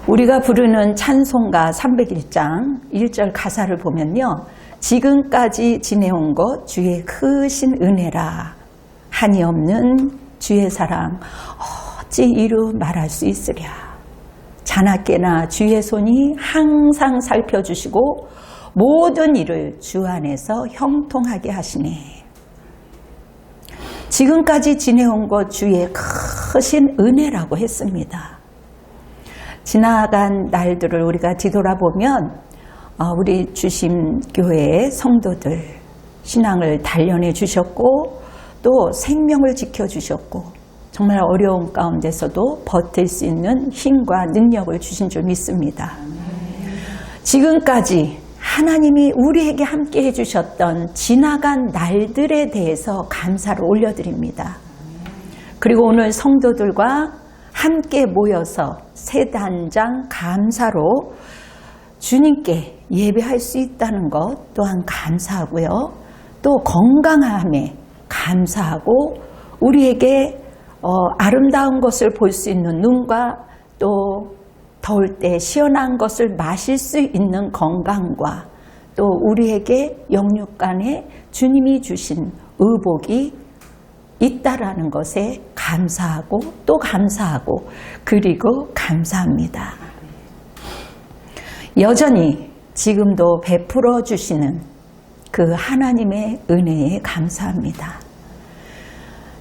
우리가 부르는 찬송가 301장 1절 가사를 보면요. 지금까지 지내온 것 주의 크신 은혜라. 한이 없는 주의 사랑 어찌 이루 말할 수 있으랴. 자나깨나 주의 손이 항상 살펴주시고 모든 일을 주 안에서 형통하게 하시네. 지금까지 지내온 것 주의 크신 은혜라고 했습니다. 지나간 날들을 우리가 뒤돌아보면 우리 주심교회의 성도들 신앙을 단련해 주셨고 또 생명을 지켜주셨고 정말 어려운 가운데서도 버틸 수 있는 힘과 능력을 주신 줄 믿습니다. 지금까지 하나님이 우리에게 함께 해주셨던 지나간 날들에 대해서 감사를 올려드립니다. 그리고 오늘 성도들과 함께 모여서 세단장 감사로 주님께 예배할 수 있다는 것 또한 감사하고요. 또 건강함에 감사하고 우리에게 아름다운 것을 볼 수 있는 눈과 또 더울 때 시원한 것을 마실 수 있는 건강과 또 우리에게 영육간에 주님이 주신 의복이 있다라는 것에 감사하고 또 감사하고 그리고 감사합니다. 여전히 지금도 베풀어 주시는 그 하나님의 은혜에 감사합니다.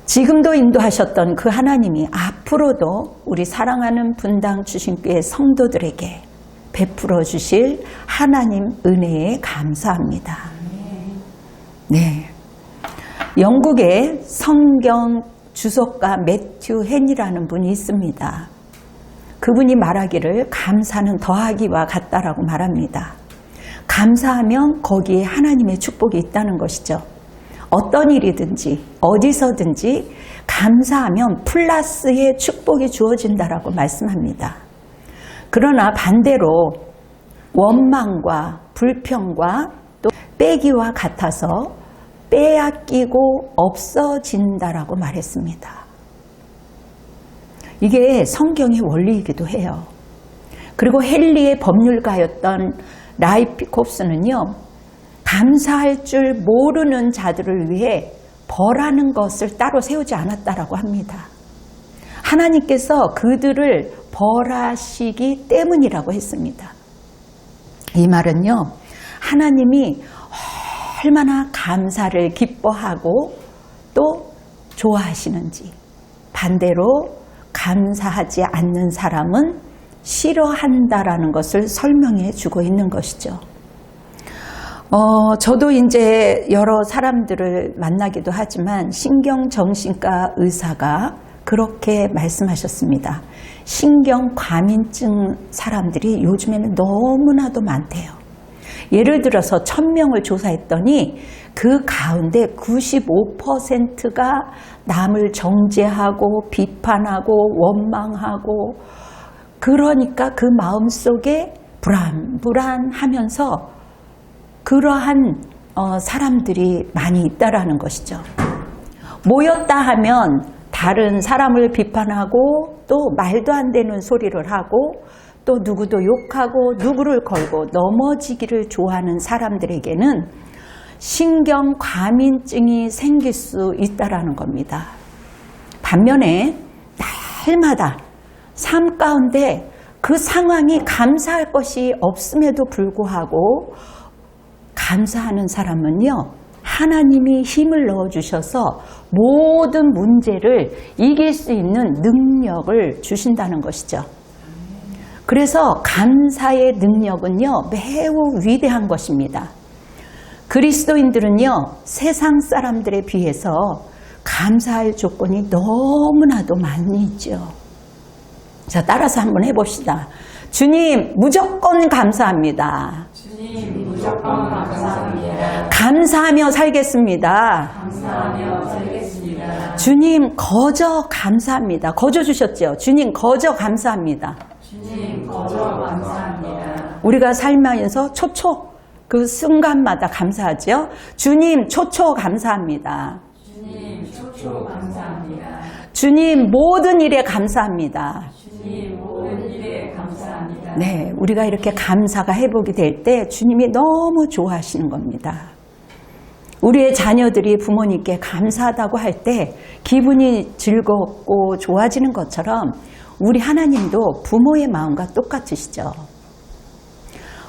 지금도 인도하셨던 그 하나님이 앞으로도 우리 사랑하는 분당 주심교회 성도들에게 베풀어 주실 하나님 은혜에 감사합니다. 네. 영국의 성경 주석가 매튜 헨이라는 분이 있습니다. 그분이 말하기를 감사는 더하기와 같다라고 말합니다. 감사하면 거기에 하나님의 축복이 있다는 것이죠. 어떤 일이든지 어디서든지 감사하면 플러스의 축복이 주어진다라고 말씀합니다. 그러나 반대로 원망과 불평과 또 빼기와 같아서 빼앗기고 없어진다라고 말했습니다. 이게 성경의 원리이기도 해요. 그리고 헨리의 법률가였던 라이피콥스는요. 감사할 줄 모르는 자들을 위해 벌하는 것을 따로 세우지 않았다라고 합니다. 하나님께서 그들을 벌하시기 때문이라고 했습니다. 이 말은요. 하나님이 얼마나 감사를 기뻐하고 또 좋아하시는지 반대로 감사하지 않는 사람은 싫어한다라는 것을 설명해 주고 있는 것이죠. 저도 이제 여러 사람들을 만나기도 하지만 신경정신과 의사가 그렇게 말씀하셨습니다. 신경과민증 사람들이 요즘에는 너무나도 많대요. 예를 들어서 1000명을 조사했더니 그 가운데 95%가 남을 정죄하고 비판하고 원망하고 그러니까 그 마음속에 불안하면서 그러한 사람들이 많이 있다라는 것이죠. 모였다 하면 다른 사람을 비판하고 또 말도 안 되는 소리를 하고 또 누구도 욕하고 누구를 걸고 넘어지기를 좋아하는 사람들에게는 신경과민증이 생길 수 있다라는 겁니다. 반면에 날마다 삶 가운데 그 상황이 감사할 것이 없음에도 불구하고 감사하는 사람은요. 하나님이 힘을 넣어주셔서 모든 문제를 이길 수 있는 능력을 주신다는 것이죠. 그래서 감사의 능력은요. 매우 위대한 것입니다. 그리스도인들은요. 세상 사람들에 비해서 감사할 조건이 너무나도 많이 있죠. 자, 따라서 한번 해봅시다. 주님, 무조건 감사합니다. 주님, 무조건 감사합니다. 감사하며 살겠습니다. 감사하며 살겠습니다. 주님, 거저 감사합니다. 거저 주셨죠? 주님, 거저 감사합니다. 주님, 거저 감사합니다. 우리가 살면서 초초 그 순간마다 감사하죠? 주님, 초초 감사합니다. 주님, 초초 감사합니다. 주님, 모든 일에 감사합니다. 주님, 모든 일에 감사합니다. 감사합니다. 네, 우리가 이렇게 감사가 회복이 될 때 주님이 너무 좋아하시는 겁니다. 우리의 자녀들이 부모님께 감사하다고 할 때 기분이 즐겁고 좋아지는 것처럼 우리 하나님도 부모의 마음과 똑같으시죠.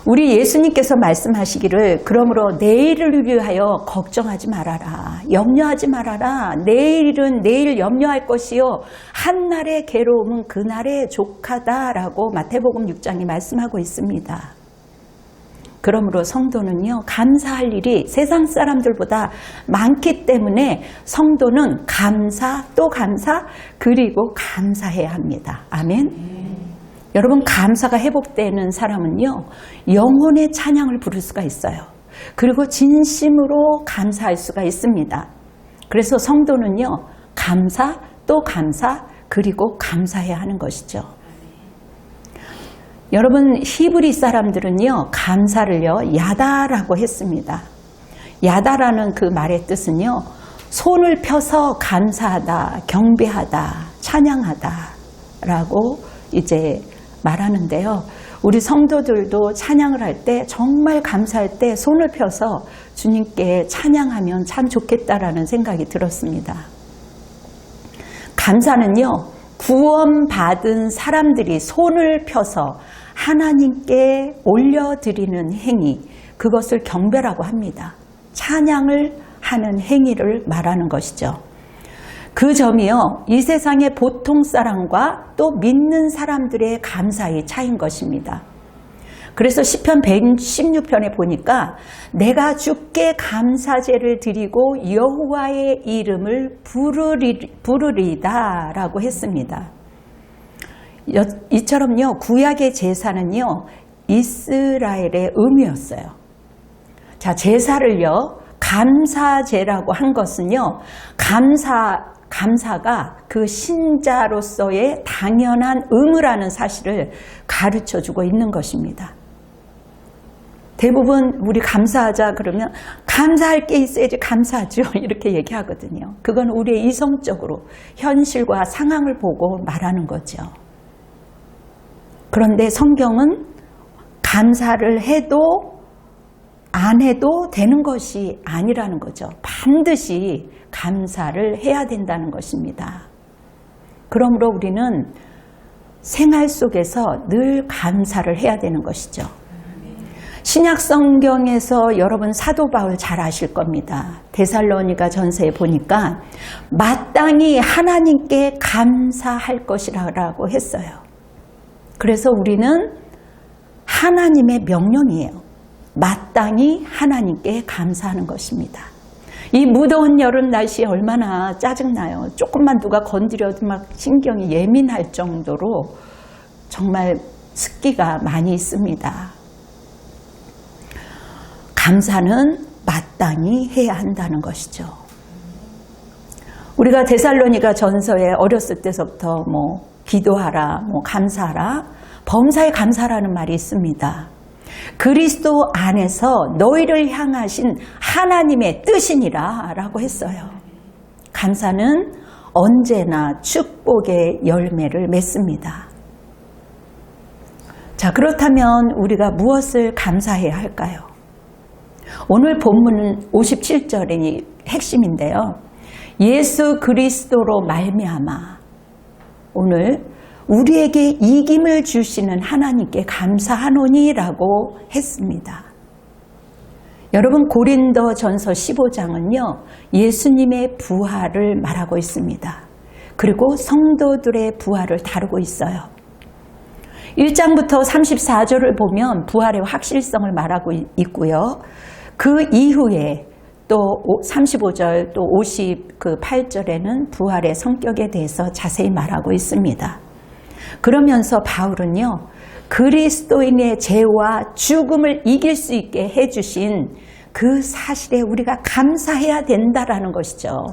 우리 예수님께서 말씀하시기를 그러므로 내일을 위하여 걱정하지 말아라. 염려하지 말아라. 내일은 내일 염려할 것이요. 한날의 괴로움은 그날의 족하다라고 마태복음 6장이 말씀하고 있습니다. 그러므로 성도는요, 감사할 일이 세상 사람들보다 많기 때문에 성도는 감사 또 감사 그리고 감사해야 합니다. 아멘. 여러분, 감사가 회복되는 사람은요, 영혼의 찬양을 부를 수가 있어요. 그리고 진심으로 감사할 수가 있습니다. 그래서 성도는요, 감사 또 감사 그리고 감사해야 하는 것이죠. 여러분, 히브리 사람들은요, 감사를요, 야다라고 했습니다. 야다라는 그 말의 뜻은요, 손을 펴서 감사하다, 경배하다, 찬양하다 라고 이제 말하는데요. 우리 성도들도 찬양을 할 때, 정말 감사할 때 손을 펴서 주님께 찬양하면 참 좋겠다라는 생각이 들었습니다. 감사는요, 구원받은 사람들이 손을 펴서 하나님께 올려드리는 행위, 그것을 경배라고 합니다. 찬양을 하는 행위를 말하는 것이죠. 그 점이요, 이 세상의 보통 사람과 또 믿는 사람들의 감사의 차이인 것입니다. 그래서 시편 116편에 보니까 내가 주께 감사제를 드리고 여호와의 이름을 부르리다 라고 했습니다. 이처럼요, 구약의 제사는요, 이스라엘의 의무였어요. 자, 제사를요, 감사제라고 한 것은요, 감사가 그 신자로서의 당연한 의무라는 사실을 가르쳐 주고 있는 것입니다. 대부분 우리 감사하자 그러면 감사할 게 있어야지 감사하죠. 이렇게 얘기하거든요. 그건 우리의 이성적으로 현실과 상황을 보고 말하는 거죠. 그런데 성경은 감사를 해도 안 해도 되는 것이 아니라는 거죠. 반드시 감사를 해야 된다는 것입니다. 그러므로 우리는 생활 속에서 늘 감사를 해야 되는 것이죠. 신약 성경에서 여러분 사도 바울 잘 아실 겁니다. 데살로니가 전서에 보니까 마땅히 하나님께 감사할 것이라고 했어요. 그래서 우리는 하나님의 명령이에요. 마땅히 하나님께 감사하는 것입니다. 이 무더운 여름 날씨에 얼마나 짜증나요. 조금만 누가 건드려도 막 신경이 예민할 정도로 정말 습기가 많이 있습니다. 감사는 마땅히 해야 한다는 것이죠. 우리가 데살로니가 전서에 어렸을 때서부터 기도하라, 감사하라, 범사에 감사라는 말이 있습니다. 그리스도 안에서 너희를 향하신 하나님의 뜻이니라 라고 했어요. 감사는 언제나 축복의 열매를 맺습니다. 자, 그렇다면 우리가 무엇을 감사해야 할까요? 오늘 본문은 57절이 핵심인데요. 예수 그리스도로 말미암아 오늘 우리에게 이김을 주시는 하나님께 감사하노니라고 했습니다. 여러분, 고린도전서 15장은요. 예수님의 부활을 말하고 있습니다. 그리고 성도들의 부활을 다루고 있어요. 1장부터 34절을 보면 부활의 확실성을 말하고 있고요. 그 이후에 또 35절 또 58절에는 부활의 성격에 대해서 자세히 말하고 있습니다. 그러면서 바울은요, 그리스도인의 죄와 죽음을 이길 수 있게 해주신 그 사실에 우리가 감사해야 된다라는 것이죠.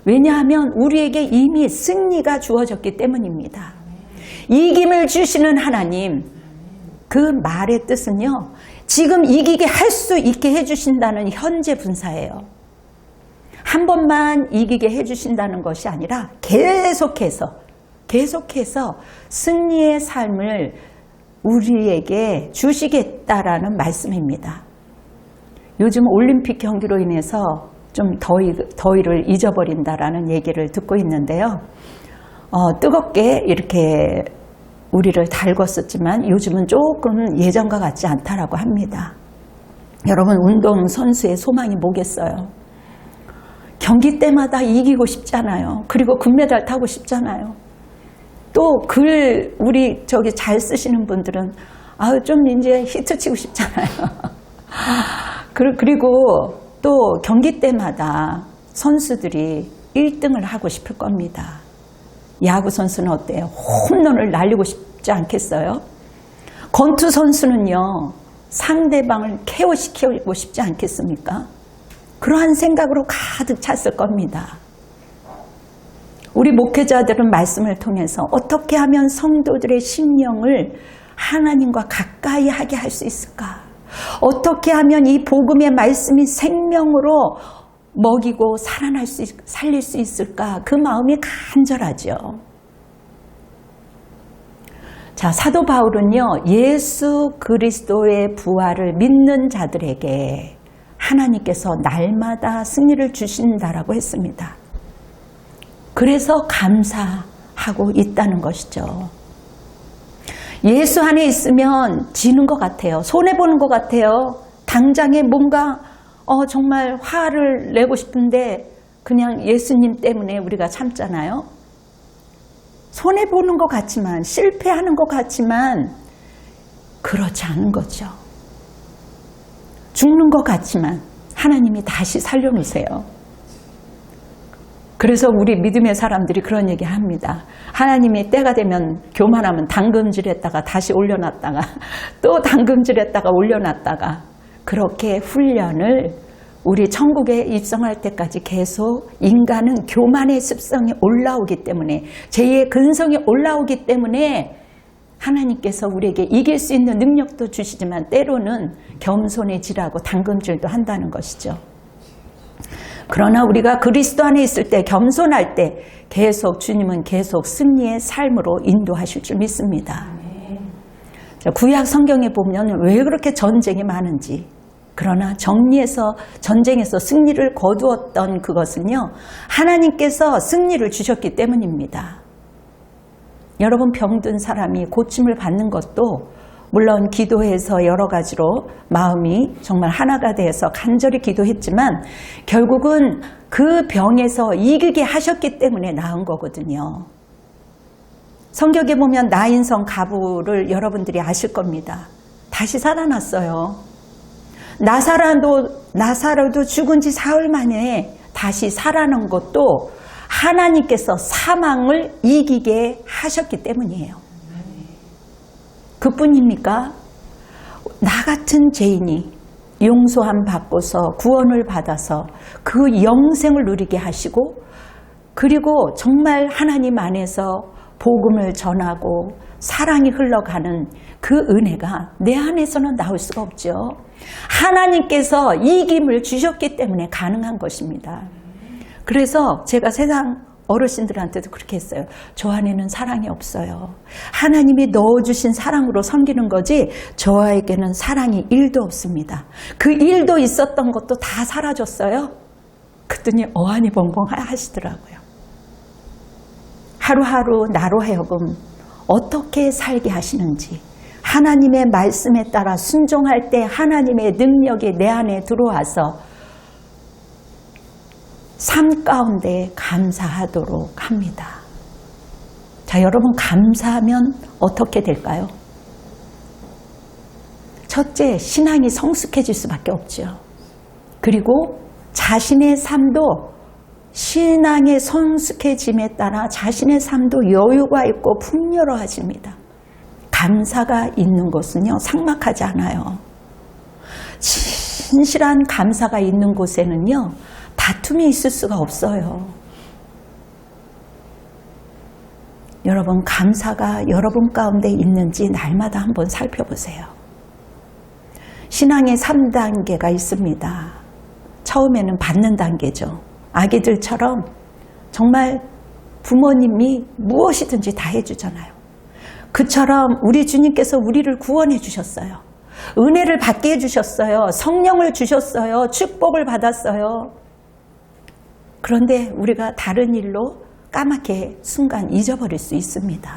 왜냐하면 우리에게 이미 승리가 주어졌기 때문입니다. 이김을 주시는 하나님, 그 말의 뜻은요, 지금 이기게 할 수 있게 해주신다는 현재 분사예요. 한 번만 이기게 해주신다는 것이 아니라 계속해서 승리의 삶을 우리에게 주시겠다라는 말씀입니다. 요즘 올림픽 경기로 인해서 좀 더위를 잊어버린다라는 얘기를 듣고 있는데요. 뜨겁게 이렇게 우리를 달궜었지만 요즘은 조금 예전과 같지 않다라고 합니다. 여러분, 운동선수의 소망이 뭐겠어요? 경기 때마다 이기고 싶잖아요. 그리고 금메달 타고 싶잖아요. 또 우리 잘 쓰시는 분들은 좀 이제 히트 치고 싶잖아요. 그리고 또 경기 때마다 선수들이 1등을 하고 싶을 겁니다. 야구 선수는 어때요? 홈런을 날리고 싶지 않겠어요? 권투 선수는요, 상대방을 KO시키고 싶지 않겠습니까? 그러한 생각으로 가득 찼을 겁니다. 우리 목회자들은 말씀을 통해서 어떻게 하면 성도들의 심령을 하나님과 가까이 하게 할 수 있을까? 어떻게 하면 이 복음의 말씀이 생명으로 먹이고 살릴 수 있을까? 그 마음이 간절하죠. 자, 사도 바울은요, 예수 그리스도의 부활을 믿는 자들에게 하나님께서 날마다 승리를 주신다라고 했습니다. 그래서 감사하고 있다는 것이죠. 예수 안에 있으면 지는 것 같아요. 손해보는 것 같아요. 당장에 뭔가 정말 화를 내고 싶은데 그냥 예수님 때문에 우리가 참잖아요. 손해보는 것 같지만, 실패하는 것 같지만 그렇지 않은 거죠. 죽는 것 같지만 하나님이 다시 살려놓으세요. 그래서 우리 믿음의 사람들이 그런 얘기 합니다. 하나님이 때가 되면 교만하면 담금질했다가 다시 올려놨다가 또 담금질했다가 올려놨다가 그렇게 훈련을 우리 천국에 입성할 때까지 계속 인간은 교만의 습성이 올라오기 때문에 죄의 근성이 올라오기 때문에 하나님께서 우리에게 이길 수 있는 능력도 주시지만 때로는 겸손해지라고 담금질도 한다는 것이죠. 그러나 우리가 그리스도 안에 있을 때 겸손할 때 주님은 계속 승리의 삶으로 인도하실 줄 믿습니다. 구약 성경에 보면 왜 그렇게 전쟁이 많은지, 그러나 전쟁에서 승리를 거두었던 그것은요, 하나님께서 승리를 주셨기 때문입니다. 여러분, 병든 사람이 고침을 받는 것도 물론 기도해서 여러 가지로 마음이 정말 하나가 돼서 간절히 기도했지만 결국은 그 병에서 이기게 하셨기 때문에 나은 거거든요. 성경에 보면 나인성 가부를 여러분들이 아실 겁니다. 다시 살아났어요. 나사로도 죽은 지 사흘 만에 다시 살아난 것도 하나님께서 사망을 이기게 하셨기 때문이에요. 그뿐입니까? 나 같은 죄인이 용서함 받고서 구원을 받아서 그 영생을 누리게 하시고, 그리고 정말 하나님 안에서 복음을 전하고 사랑이 흘러가는 그 은혜가 내 안에서는 나올 수가 없죠. 하나님께서 이김을 주셨기 때문에 가능한 것입니다. 그래서 제가 세상 어르신들한테도 그렇게 했어요. 저 안에는 사랑이 없어요. 하나님이 넣어주신 사랑으로 섬기는 거지 저에게는 사랑이 1도 없습니다. 그 1도 있었던 것도 다 사라졌어요. 그랬더니 어안이 벙벙 하시더라고요. 하루하루 나로 하여금 어떻게 살게 하시는지, 하나님의 말씀에 따라 순종할 때 하나님의 능력이 내 안에 들어와서 삶 가운데 감사하도록 합니다. 자, 여러분, 감사하면 어떻게 될까요? 첫째, 신앙이 성숙해질 수밖에 없죠. 그리고 자신의 삶도 신앙의 성숙해짐에 따라 자신의 삶도 여유가 있고 풍요로워집니다. 감사가 있는 곳은요, 삭막하지 않아요. 진실한 감사가 있는 곳에는요, 다툼이 있을 수가 없어요. 여러분, 감사가 여러분 가운데 있는지 날마다 한번 살펴보세요. 신앙의 3단계가 있습니다. 처음에는 받는 단계죠. 아기들처럼 정말 부모님이 무엇이든지 다 해주잖아요. 그처럼 우리 주님께서 우리를 구원해 주셨어요. 은혜를 받게 해주셨어요. 성령을 주셨어요. 축복을 받았어요. 그런데 우리가 다른 일로 까맣게 순간 잊어버릴 수 있습니다.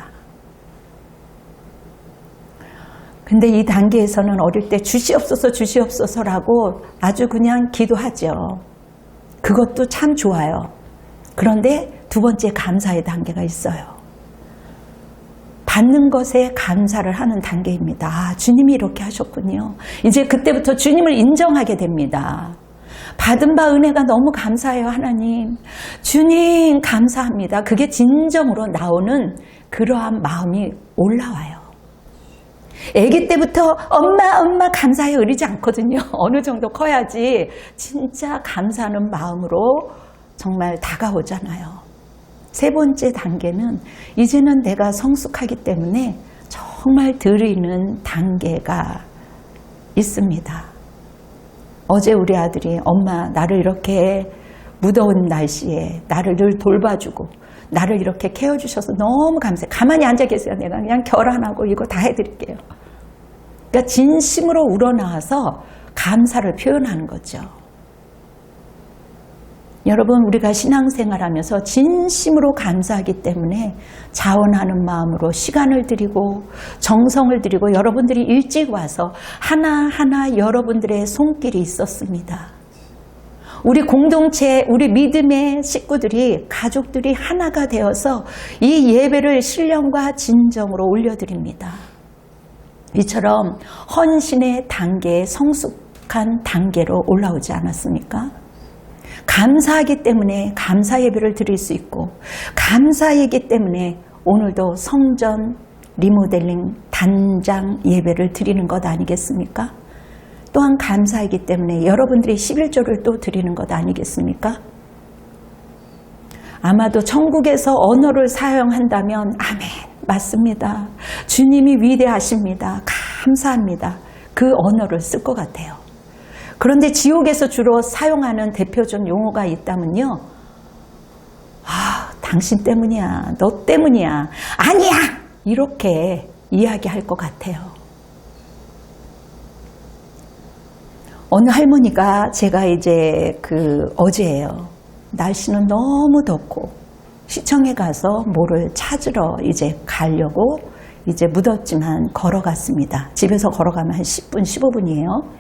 근데 이 단계에서는 어릴 때 주시옵소서 주시옵소서라고 아주 그냥 기도하죠. 그것도 참 좋아요. 그런데 두 번째 감사의 단계가 있어요. 받는 것에 감사를 하는 단계입니다. 아, 주님이 이렇게 하셨군요. 이제 그때부터 주님을 인정하게 됩니다. 받은 바 은혜가 너무 감사해요, 하나님. 주님 감사합니다. 그게 진정으로 나오는 그러한 마음이 올라와요. 아기 때부터 엄마 감사해요 이러지 않거든요. 어느 정도 커야지 진짜 감사하는 마음으로 정말 다가오잖아요. 세 번째 단계는 이제는 내가 성숙하기 때문에 정말 드리는 단계가 있습니다. 어제 우리 아들이 엄마 나를 이렇게 무더운 날씨에 나를 늘 돌봐주고 나를 이렇게 케어주셔서 너무 감사해요. 가만히 앉아 계세요. 내가 그냥 결혼하고 이거 다 해드릴게요. 그러니까 진심으로 우러나와서 감사를 표현하는 거죠. 여러분 우리가 신앙생활하면서 진심으로 감사하기 때문에 자원하는 마음으로 시간을 드리고 정성을 드리고 여러분들이 일찍 와서 하나하나 여러분들의 손길이 있었습니다. 우리 공동체, 우리 믿음의 식구들이 가족들이 하나가 되어서 이 예배를 신령과 진정으로 올려드립니다. 이처럼 헌신의 단계에 성숙한 단계로 올라오지 않았습니까? 감사하기 때문에 감사 예배를 드릴 수 있고 감사이기 때문에 오늘도 성전 리모델링 단장 예배를 드리는 것 아니겠습니까? 또한 감사이기 때문에 여러분들이 11조를 또 드리는 것 아니겠습니까? 아마도 천국에서 언어를 사용한다면 아멘, 맞습니다. 주님이 위대하십니다. 감사합니다. 그 언어를 쓸 것 같아요. 그런데 지옥에서 주로 사용하는 대표적 용어가 있다면요. 아, 당신 때문이야. 너 때문이야. 아니야! 이렇게 이야기할 것 같아요. 어느 할머니가 제가 이제 어제예요. 날씨는 너무 덥고 시청에 가서 뭐를 찾으러 이제 가려고 이제 무덥지만 걸어갔습니다. 집에서 걸어가면 한 10분, 15분이에요.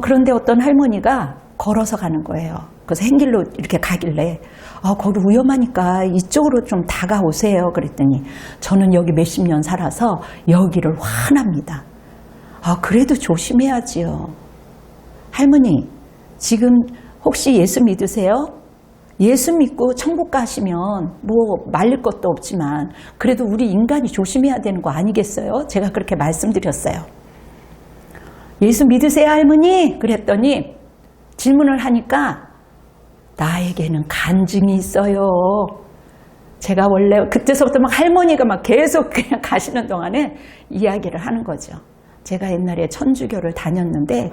그런데 어떤 할머니가 걸어서 가는 거예요. 그래서 행길로 이렇게 가길래 거기 위험하니까 이쪽으로 좀 다가오세요. 그랬더니 저는 여기 몇십 년 살아서 여기를 환합니다. 그래도 조심해야지요. 할머니, 지금 혹시 예수 믿으세요? 예수 믿고 천국 가시면 뭐 말릴 것도 없지만 그래도 우리 인간이 조심해야 되는 거 아니겠어요? 제가 그렇게 말씀드렸어요. 예수 믿으세요, 할머니? 그랬더니 질문을 하니까 나에게는 간증이 있어요. 제가 원래 그때서부터 막 할머니가 막 계속 그냥 가시는 동안에 이야기를 하는 거죠. 제가 옛날에 천주교를 다녔는데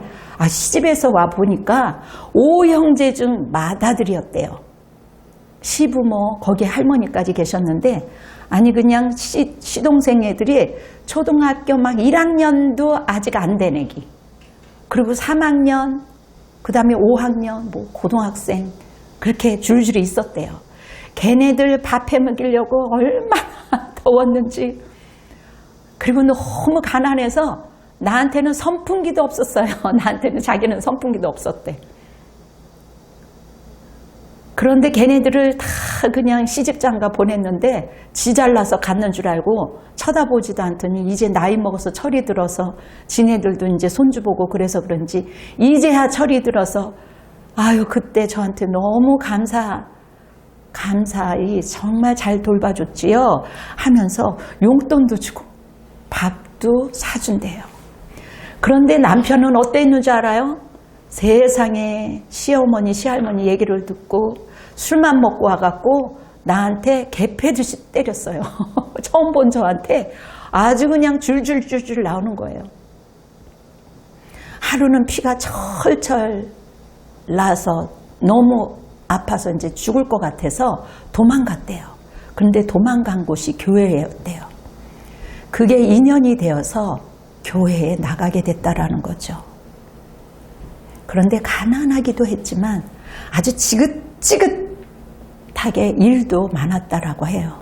시집에서 와 보니까 5형제 중 맏아들이었대요. 시부모, 거기에 할머니까지 계셨는데 아니 그냥 시동생 애들이 초등학교 막 1학년도 아직 안 된 애기, 그리고 3학년, 그 다음에 5학년, 뭐 고등학생 그렇게 줄줄이 있었대요. 걔네들 밥 해먹이려고 얼마나 더웠는지. 그리고 너무 가난해서 나한테는 선풍기도 없었어요. 나한테는 자기는 선풍기도 없었대. 그런데 걔네들을 다 그냥 시집장가 보냈는데 지 잘나서 갔는 줄 알고 쳐다보지도 않더니 이제 나이 먹어서 철이 들어서 지네들도 이제 손주 보고 그래서 그런지 이제야 철이 들어서 아유 그때 저한테 너무 감사히 정말 잘 돌봐줬지요 하면서 용돈도 주고 밥도 사준대요. 그런데 남편은 어땠는 줄 알아요? 세상에 시어머니 시할머니 얘기를 듣고 술만 먹고 와갖고 나한테 개패듯이 때렸어요. 처음 본 저한테 아주 그냥 줄줄줄줄 나오는 거예요. 하루는 피가 철철 나서 너무 아파서 이제 죽을 것 같아서 도망갔대요. 그런데 도망간 곳이 교회였대요. 그게 인연이 되어서 교회에 나가게 됐다라는 거죠. 그런데 가난하기도 했지만 아주 지긋지긋하게 일도 많았다라고 해요.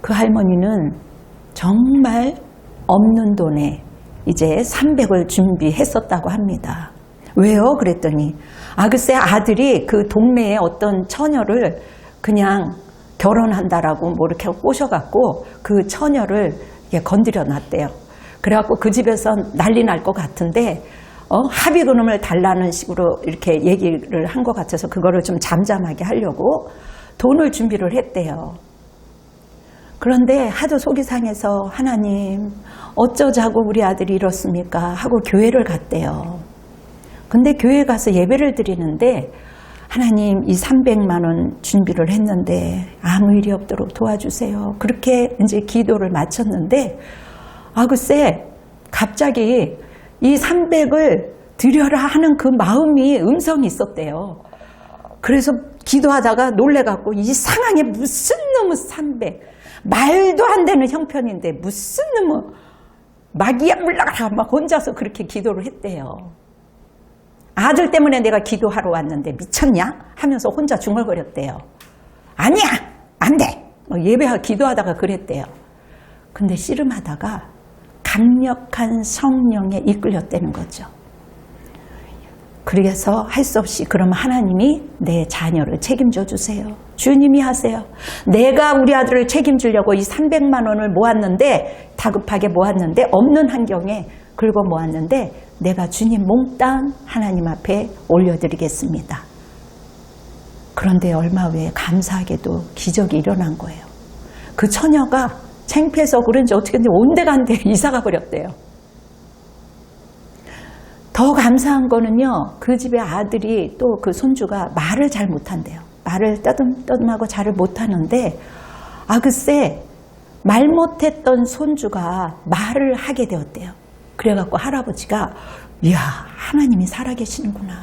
그 할머니는 정말 없는 돈에 이제 300을 준비했었다고 합니다. 왜요? 그랬더니 글쎄 아들이 그 동네에 어떤 처녀를 그냥 결혼한다라고 뭐 이렇게 꼬셔갖고 그 처녀를 건드려 놨대요. 그래갖고 그 집에서 난리 날 것 같은데 합의금을 달라는 식으로 이렇게 얘기를 한 것 같아서 그거를 좀 잠잠하게 하려고 돈을 준비를 했대요. 그런데 하도 속이 상해서 하나님 어쩌자고 우리 아들이 이렇습니까 하고 교회를 갔대요. 근데 교회 가서 예배를 드리는데 하나님 이 300만 원 준비를 했는데 아무 일이 없도록 도와주세요. 그렇게 이제 기도를 마쳤는데 글쎄 갑자기 이 300을 드려라 하는 그 마음이 음성이 있었대요. 그래서 기도하다가 놀래갖고 이상하게 무슨 놈의 300 말도 안 되는 형편인데 무슨 놈의 마귀야 물러가라 막 혼자서 그렇게 기도를 했대요. 아들 때문에 내가 기도하러 왔는데 미쳤냐? 하면서 혼자 중얼거렸대요. 아니야! 안 돼! 예배하고 기도하다가 그랬대요. 근데 씨름하다가 강력한 성령에 이끌렸다는 거죠. 그래서 할 수 없이 그러면 하나님이 내 자녀를 책임져 주세요. 주님이 하세요. 내가 우리 아들을 책임지려고 이 300만 원을 모았는데 다급하게 모았는데 없는 환경에 긁어 모았는데 내가 주님 몽땅 하나님 앞에 올려드리겠습니다. 그런데 얼마 후에 감사하게도 기적이 일어난 거예요. 그 처녀가 창피해서 그런지 어떻게든지 온데간데 이사가 버렸대요. 더 감사한 거는요, 그 집의 아들이 또 그 손주가 말을 잘 못한대요. 말을 떠듬떠듬하고 잘을 못하는데 글쎄 말 못했던 손주가 말을 하게 되었대요. 그래갖고 할아버지가 이야 하나님이 살아계시는구나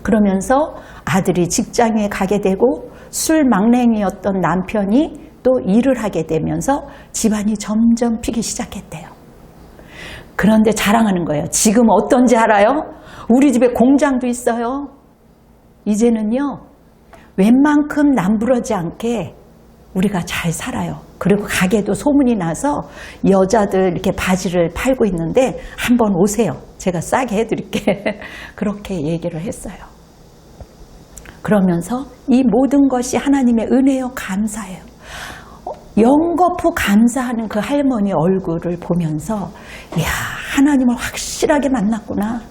그러면서 아들이 직장에 가게 되고 술 망랭이였던 남편이 또 일을 하게 되면서 집안이 점점 피기 시작했대요. 그런데 자랑하는 거예요. 지금 어떤지 알아요? 우리 집에 공장도 있어요. 이제는요 웬만큼 남부러지 않게 우리가 잘 살아요. 그리고 가게도 소문이 나서 여자들 이렇게 바지를 팔고 있는데 한번 오세요. 제가 싸게 해드릴게. 그렇게 얘기를 했어요. 그러면서 이 모든 것이 하나님의 은혜요 감사해요. 연거푸 감사하는 그 할머니 얼굴을 보면서 이야 하나님을 확실하게 만났구나.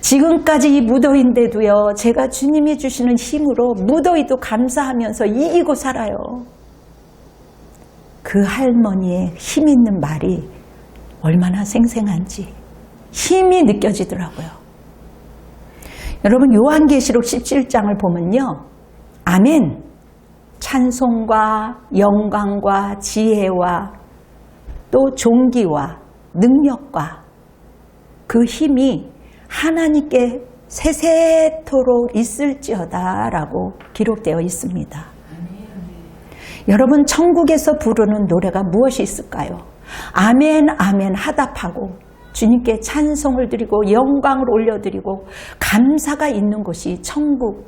지금까지 이 무더위인데도요 제가 주님이 주시는 힘으로 무더위도 감사하면서 이기고 살아요. 그 할머니의 힘 있는 말이 얼마나 생생한지 힘이 느껴지더라고요. 여러분 요한계시록 17장을 보면요 아멘 찬송과 영광과 지혜와 또 존귀와 능력과 그 힘이 하나님께 세세토록 있을지어다 라고 기록되어 있습니다. 여러분 천국에서 부르는 노래가 무엇이 있을까요? 아멘 아멘 하답하고 주님께 찬송을 드리고 영광을 올려드리고 감사가 있는 곳이 천국,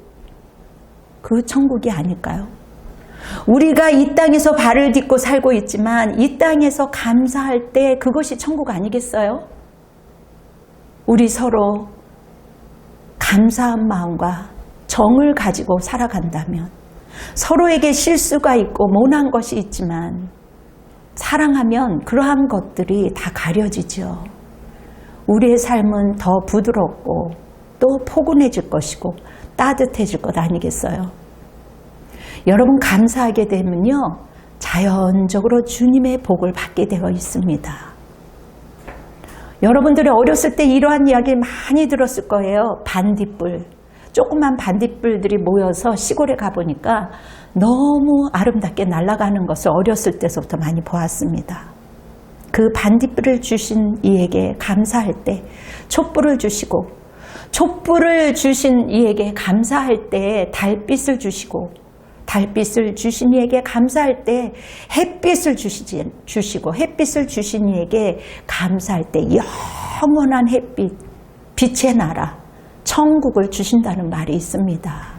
그 천국이 아닐까요? 우리가 이 땅에서 발을 딛고 살고 있지만 이 땅에서 감사할 때 그것이 천국 아니겠어요? 우리 서로 감사한 마음과 정을 가지고 살아간다면 서로에게 실수가 있고 모난 것이 있지만 사랑하면 그러한 것들이 다 가려지죠. 우리의 삶은 더 부드럽고 또 포근해질 것이고 따뜻해질 것 아니겠어요? 여러분 감사하게 되면요 자연적으로 주님의 복을 받게 되어 있습니다. 여러분들이 어렸을 때 이러한 이야기 많이 들었을 거예요. 반딧불, 조그만 반딧불들이 모여서 시골에 가보니까 너무 아름답게 날아가는 것을 어렸을 때부터 많이 보았습니다. 그 반딧불을 주신 이에게 감사할 때 촛불을 주시고 촛불을 주신 이에게 감사할 때 달빛을 주시고 달빛을 주신 이에게 감사할 때 햇빛을 주시고 햇빛을 주신 이에게 감사할 때 영원한 햇빛, 빛의 나라, 천국을 주신다는 말이 있습니다.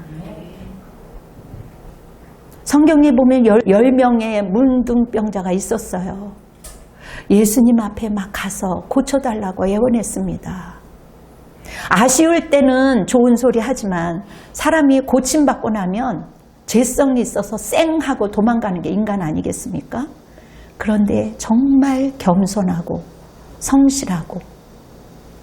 성경에 보면 10명의 문둥병자가 있었어요. 예수님 앞에 막 가서 고쳐달라고 애원했습니다. 아쉬울 때는 좋은 소리 하지만 사람이 고침받고 나면 죄성이 있어서 쌩하고 도망가는 게 인간 아니겠습니까? 그런데 정말 겸손하고 성실하고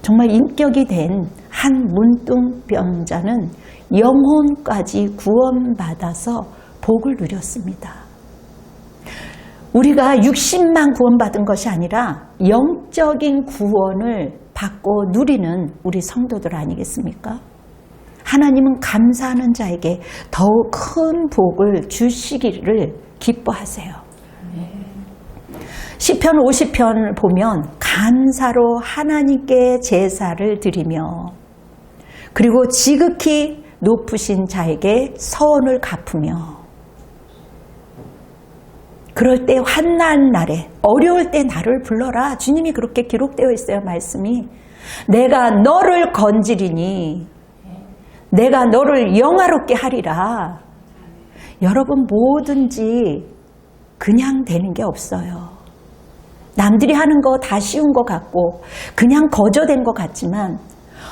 정말 인격이 된 한 문둥병자는 영혼까지 구원받아서 복을 누렸습니다. 우리가 60만 구원받은 것이 아니라 영적인 구원을 받고 누리는 우리 성도들 아니겠습니까? 하나님은 감사하는 자에게 더욱 큰 복을 주시기를 기뻐하세요. 시편 50편을 보면 감사로 하나님께 제사를 드리며 그리고 지극히 높으신 자에게 서원을 갚으며 그럴 때 환난 날에 어려울 때 나를 불러라. 주님이 그렇게 기록되어 있어요. 말씀이. 내가 너를 건지리니 내가 너를 영화롭게 하리라. 여러분 뭐든지 그냥 되는 게 없어요. 남들이 하는 거 다 쉬운 것 같고 그냥 거저된 것 같지만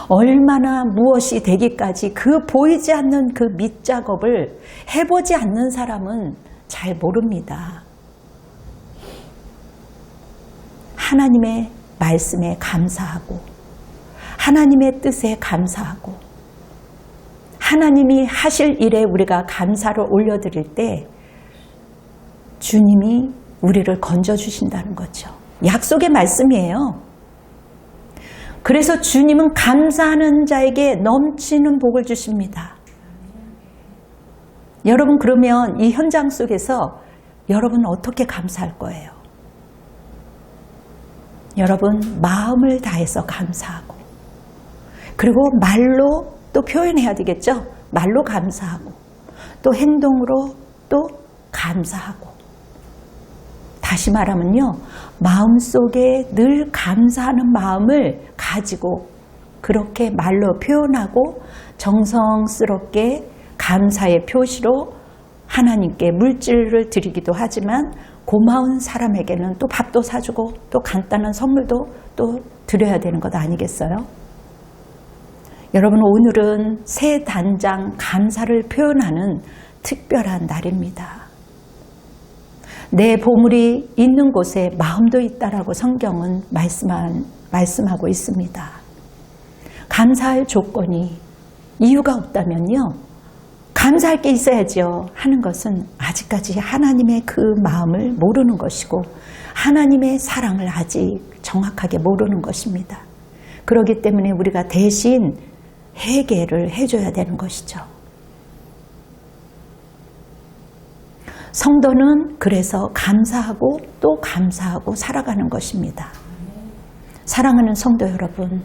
얼마나 무엇이 되기까지 그 보이지 않는 그 밑작업을 해보지 않는 사람은 잘 모릅니다. 하나님의 말씀에 감사하고 하나님의 뜻에 감사하고 하나님이 하실 일에 우리가 감사를 올려드릴 때 주님이 우리를 건져주신다는 거죠. 약속의 말씀이에요. 그래서 주님은 감사하는 자에게 넘치는 복을 주십니다. 여러분 그러면 이 현장 속에서 여러분 어떻게 감사할 거예요? 여러분 마음을 다해서 감사하고 그리고 말로 또 표현해야 되겠죠? 말로 감사하고 또 행동으로 또 감사하고 다시 말하면요. 마음속에 늘 감사하는 마음을 가지고 그렇게 말로 표현하고 정성스럽게 감사의 표시로 하나님께 물질을 드리기도 하지만 고마운 사람에게는 또 밥도 사주고 또 간단한 선물도 또 드려야 되는 것 아니겠어요? 여러분 오늘은 새 단장 감사를 표현하는 특별한 날입니다. 내 보물이 있는 곳에 마음도 있다라고 성경은 말씀하고 있습니다. 감사할 조건이 이유가 없다면요. 감사할 게 있어야죠 하는 것은 아직까지 하나님의 그 마음을 모르는 것이고 하나님의 사랑을 아직 정확하게 모르는 것입니다. 그렇기 때문에 우리가 대신 회개를 해줘야 되는 것이죠. 성도는 그래서 감사하고 또 감사하고 살아가는 것입니다. 사랑하는 성도 여러분,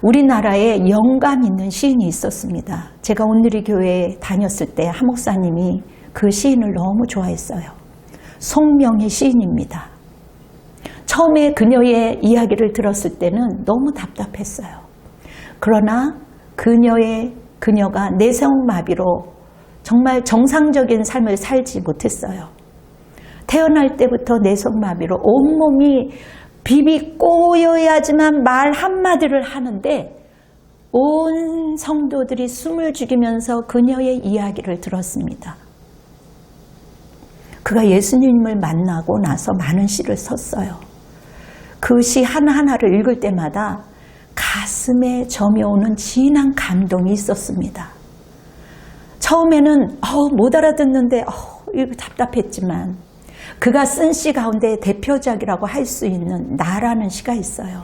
우리나라에 영감 있는 시인이 있었습니다. 제가 온누리 교회에 다녔을 때 한 목사님이 그 시인을 너무 좋아했어요. 송명희 시인입니다. 처음에 그녀의 이야기를 들었을 때는 너무 답답했어요. 그러나 그녀가 뇌성마비로 정말 정상적인 삶을 살지 못했어요. 태어날 때부터 뇌성마비로 온몸이 비비 꼬여야지만 말 한마디를 하는데 온 성도들이 숨을 죽이면서 그녀의 이야기를 들었습니다. 그가 예수님을 만나고 나서 많은 시를 썼어요. 그 시 하나하나를 읽을 때마다 가슴에 점여오는 진한 감동이 있었습니다. 처음에는 못 알아듣는데 이거 답답했지만 그가 쓴 시 가운데 대표작이라고 할 수 있는 나라는 시가 있어요.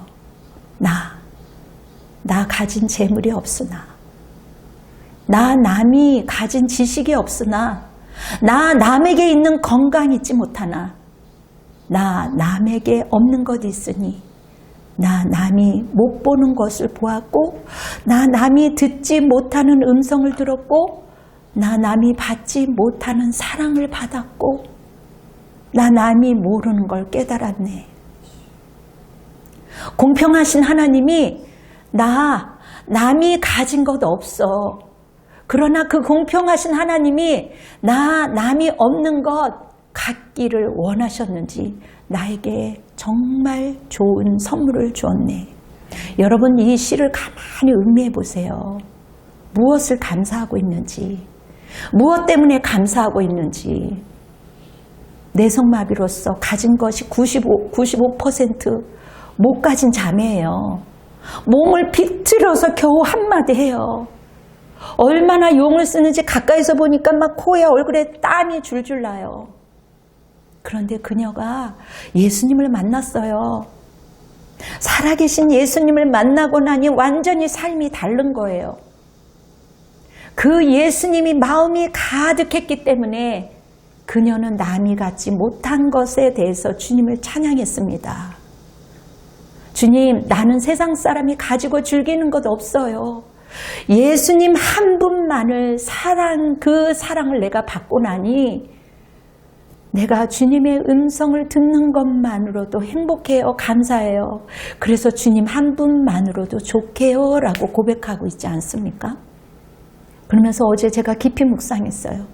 나 가진 재물이 없으나 나 남이 가진 지식이 없으나 나 남에게 있는 건강이 있지 못하나 나 남에게 없는 것 있으니 나 남이 못 보는 것을 보았고 나 남이 듣지 못하는 음성을 들었고 나 남이 받지 못하는 사랑을 받았고 나 남이 모르는 걸 깨달았네. 공평하신 하나님이 남이 가진 것 없어. 그러나 그 공평하신 하나님이 남이 없는 것 갖기를 원하셨는지 나에게 정말 좋은 선물을 주었네. 여러분 이 시를 가만히 음미해 보세요. 무엇을 감사하고 있는지, 무엇 때문에 감사하고 있는지. 내성마비로서 가진 것이 95% 못 가진 자매예요. 몸을 비틀어서 겨우 한마디 해요. 얼마나 용을 쓰는지 가까이서 보니까 막 코에 얼굴에 땀이 줄줄 나요. 그런데 그녀가 예수님을 만났어요. 살아계신 예수님을 만나고 나니 완전히 삶이 다른 거예요. 그 예수님이 마음이 가득했기 때문에 그녀는 남이 갖지 못한 것에 대해서 주님을 찬양했습니다. 주님, 나는 세상 사람이 가지고 즐기는 것 없어요. 예수님 한 분만을 그 사랑을 내가 받고 나니 내가 주님의 음성을 듣는 것만으로도 행복해요. 감사해요. 그래서 주님 한 분만으로도 좋게요 라고 고백하고 있지 않습니까? 그러면서 어제 제가 깊이 묵상했어요.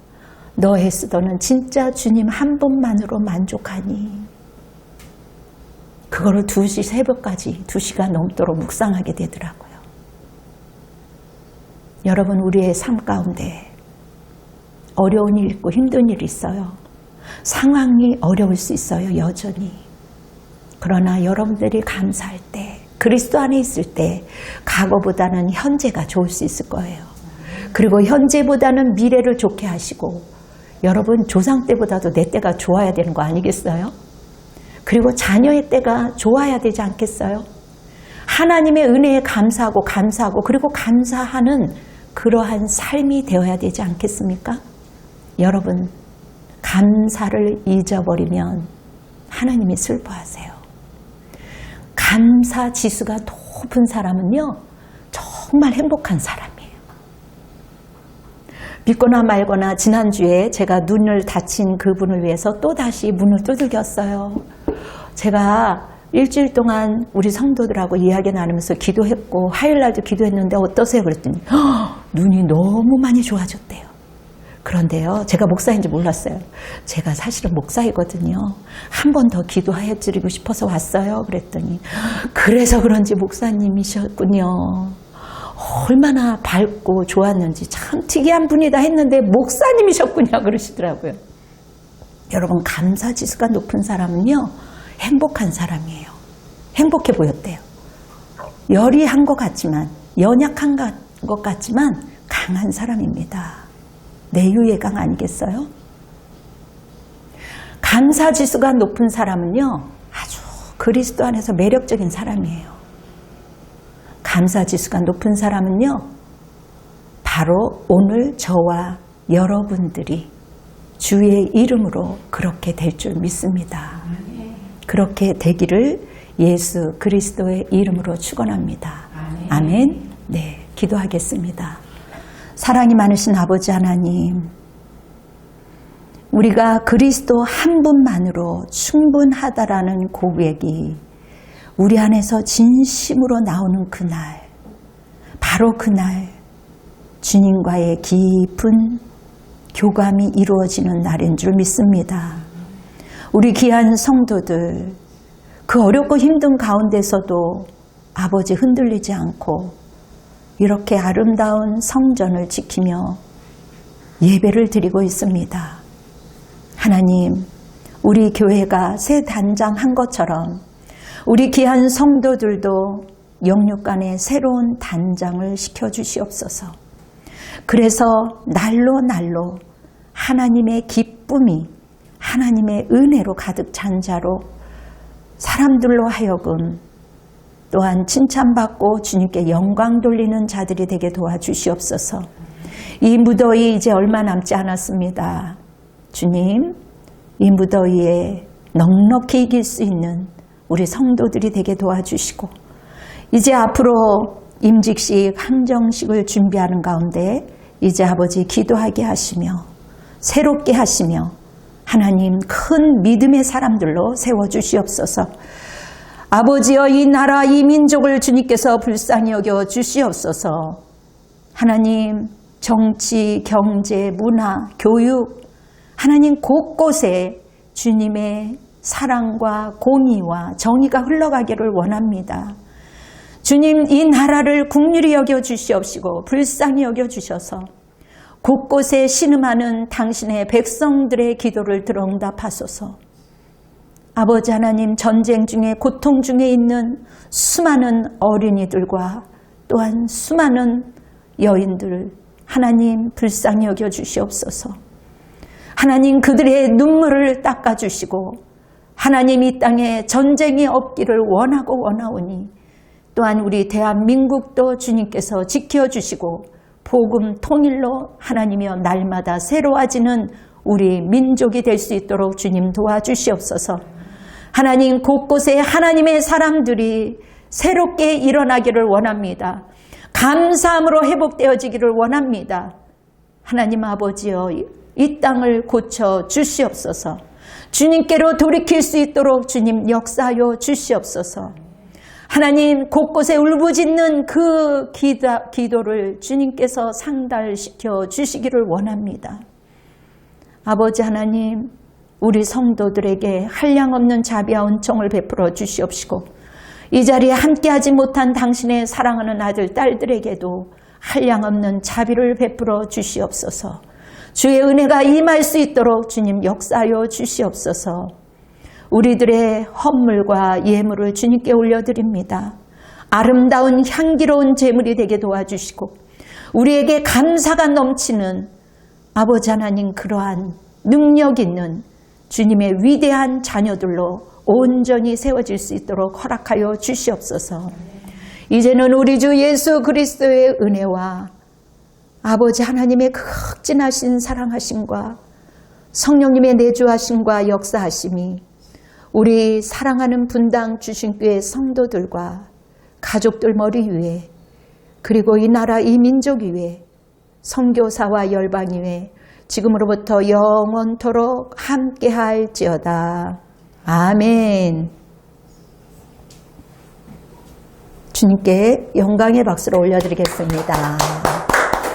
너 에스더는 진짜 주님 한 분만으로 만족하니? 그거를 2시 새벽까지 2시간 넘도록 묵상하게 되더라고요. 여러분 우리의 삶 가운데 어려운 일 있고 힘든 일이 있어요. 상황이 어려울 수 있어요. 여전히. 그러나 여러분들이 감사할 때, 그리스도 안에 있을 때 과거보다는 현재가 좋을 수 있을 거예요. 그리고 현재보다는 미래를 좋게 하시고 여러분 조상 때보다도 내 때가 좋아야 되는 거 아니겠어요? 그리고 자녀의 때가 좋아야 되지 않겠어요? 하나님의 은혜에 감사하고 그리고 감사하는 그러한 삶이 되어야 되지 않겠습니까? 여러분 감사를 잊어버리면 하나님이 슬퍼하세요. 감사 지수가 높은 사람은요 정말 행복한 사람이에요. 믿거나 말거나 지난주에 제가 눈을 다친 그분을 위해서 또다시 문을 두들겼어요. 제가 일주일 동안 우리 성도들하고 이야기 나누면서 기도했고 화요일날도 기도했는데 어떠세요? 그랬더니 눈이 너무 많이 좋아졌대요. 그런데요 제가 목사인지 몰랐어요. 제가 사실은 목사이거든요. 한 번 더 기도해드리고 싶어서 왔어요. 그랬더니 그래서 그런지 목사님이셨군요. 얼마나 밝고 좋았는지 참 특이한 분이다 했는데 목사님이셨군요 그러시더라고요. 여러분 감사지수가 높은 사람은요 행복한 사람이에요. 행복해 보였대요. 여리한 것 같지만 연약한 것 같지만 강한 사람입니다. 내유예강 아니겠어요? 감사지수가 높은 사람은요 아주 그리스도 안에서 매력적인 사람이에요. 감사지수가 높은 사람은요 바로 오늘 저와 여러분들이 주의 이름으로 그렇게 될 줄 믿습니다. 그렇게 되기를 예수 그리스도의 이름으로 축원합니다. 아멘. 네, 기도하겠습니다. 사랑이 많으신 아버지 하나님, 우리가 그리스도 한 분만으로 충분하다라는 고백이 우리 안에서 진심으로 나오는 그날, 바로 그날 주님과의 깊은 교감이 이루어지는 날인 줄 믿습니다. 우리 귀한 성도들, 그 어렵고 힘든 가운데서도 아버지 흔들리지 않고 이렇게 아름다운 성전을 지키며 예배를 드리고 있습니다. 하나님, 우리 교회가 새 단장한 것처럼 우리 귀한 성도들도 영육간에 새로운 단장을 시켜주시옵소서. 그래서 날로 날로 하나님의 기쁨이 하나님의 은혜로 가득 찬 자로 사람들로 하여금 또한 칭찬받고 주님께 영광 돌리는 자들이 되게 도와주시옵소서. 이 무더위 이제 얼마 남지 않았습니다. 주님, 이 무더위에 넉넉히 이길 수 있는 우리 성도들이 되게 도와주시고 이제 앞으로 임직식, 항정식을 준비하는 가운데 이제 아버지 기도하게 하시며 새롭게 하시며 하나님 큰 믿음의 사람들로 세워주시옵소서. 아버지여 이 나라 이 민족을 주님께서 불쌍히 여겨 주시옵소서. 하나님 정치, 경제, 문화, 교육 하나님 곳곳에 주님의 사랑과 공의와 정의가 흘러가기를 원합니다. 주님 이 나라를 긍휼히 여겨 주시옵시고 불쌍히 여겨 주셔서 곳곳에 신음하는 당신의 백성들의 기도를 들어 응답하소서. 아버지 하나님 전쟁 중에 고통 중에 있는 수많은 어린이들과 또한 수많은 여인들 하나님 불쌍히 여겨 주시옵소서. 하나님 그들의 눈물을 닦아주시고 하나님 이 땅에 전쟁이 없기를 원하오니 또한 우리 대한민국도 주님께서 지켜주시고 복음 통일로 하나님이여 날마다 새로워지는 우리 민족이 될 수 있도록 주님 도와주시옵소서. 하나님 곳곳에 하나님의 사람들이 새롭게 일어나기를 원합니다. 감사함으로 회복되어지기를 원합니다. 하나님 아버지여 이 땅을 고쳐 주시옵소서. 주님께로 돌이킬 수 있도록 주님 역사하여 주시옵소서. 하나님 곳곳에 울부짖는 그 기도를 주님께서 상달시켜 주시기를 원합니다. 아버지 하나님 우리 성도들에게 한량없는 자비와 은총을 베풀어 주시옵시고 이 자리에 함께하지 못한 당신의 사랑하는 아들 딸들에게도 한량없는 자비를 베풀어 주시옵소서. 주의 은혜가 임할 수 있도록 주님 역사하여 주시옵소서. 우리들의 헌물과 예물을 주님께 올려드립니다. 아름다운 향기로운 제물이 되게 도와주시고 우리에게 감사가 넘치는 아버지 하나님 그러한 능력 있는 주님의 위대한 자녀들로 온전히 세워질 수 있도록 허락하여 주시옵소서. 이제는 우리 주 예수 그리스도의 은혜와 아버지 하나님의 극진하신 사랑하심과 성령님의 내주하심과 역사하심이 우리 사랑하는 분당 주신교회 성도들과 가족들 머리 위에 그리고 이 나라 이 민족 위에 선교사와 열방 위에 지금으로부터 영원토록 함께할지어다. 아멘. 주님께 영광의 박수를 올려드리겠습니다.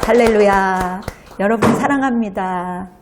할렐루야. 여러분 사랑합니다.